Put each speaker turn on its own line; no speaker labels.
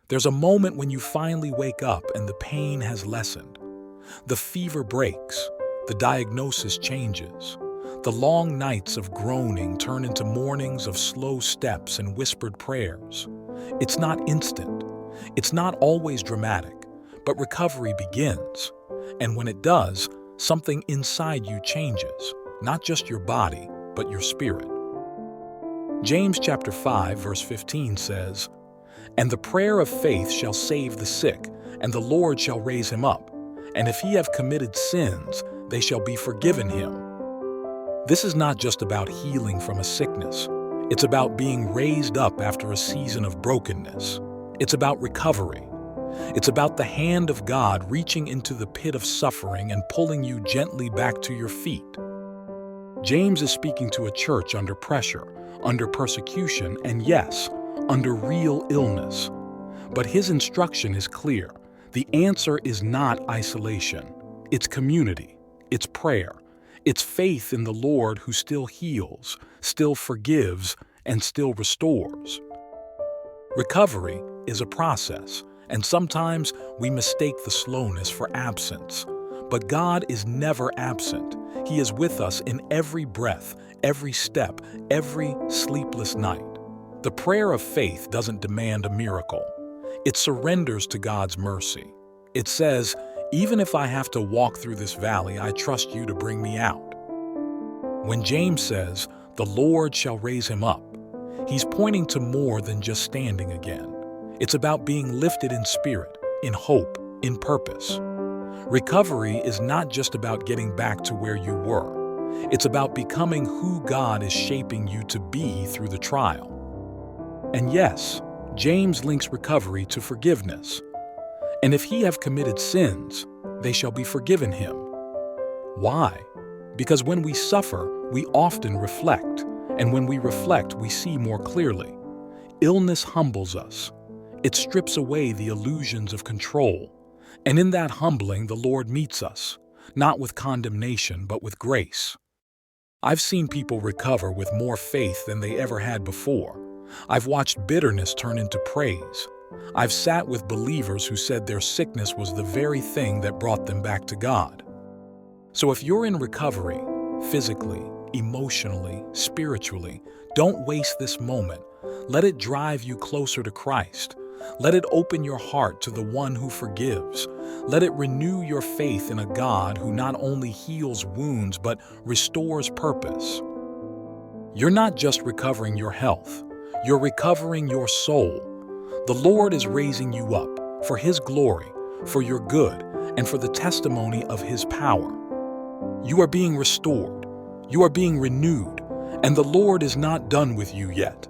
There's a moment when you finally wake up and the pain has lessened. The fever breaks, the diagnosis changes. The long nights of groaning turn into mornings of slow steps and whispered prayers. It's not instant. It's not always dramatic, but recovery begins. And when it does, something inside you changes, not just your body, but your spirit. James chapter 5, verse 15 says, "And the prayer of faith shall save the sick, and the Lord shall raise him up. And if he have committed sins, they shall be forgiven him." This is not just about healing from a sickness. It's about being raised up after a season of brokenness. It's about recovery. It's about the hand of God reaching into the pit of suffering and pulling you gently back to your feet. James is speaking to a church under pressure, under persecution, and yes, under real illness. But his instruction is clear. The answer is not isolation. It's community. It's prayer. It's faith in the Lord who still heals, still forgives, and still restores. Recovery is a process, and sometimes we mistake the slowness for absence. But God is never absent. He is with us in every breath, every step, every sleepless night. The prayer of faith doesn't demand a miracle. It surrenders to God's mercy. It says, "Even if I have to walk through this valley, I trust you to bring me out." When James says, "The Lord shall raise him up," he's pointing to more than just standing again. It's about being lifted in spirit, in hope, in purpose. Recovery is not just about getting back to where you were. It's about becoming who God is shaping you to be through the trial. And yes, James links recovery to forgiveness. "And if he have committed sins, they shall be forgiven him." Why? Because when we suffer, we often reflect. And when we reflect, we see more clearly. Illness humbles us. It strips away the illusions of control. And in that humbling, the Lord meets us, not with condemnation, but with grace. I've seen people recover with more faith than they ever had before. I've watched bitterness turn into praise. I've sat with believers who said their sickness was the very thing that brought them back to God. So if you're in recovery, physically, emotionally, spiritually, don't waste this moment. Let it drive you closer to Christ. Let it open your heart to the one who forgives. Let it renew your faith in a God who not only heals wounds but restores purpose. You're not just recovering your health, you're recovering your soul. The Lord is raising you up for His glory, for your good, and for the testimony of His power. You are being restored, you are being renewed, and the Lord is not done with you yet.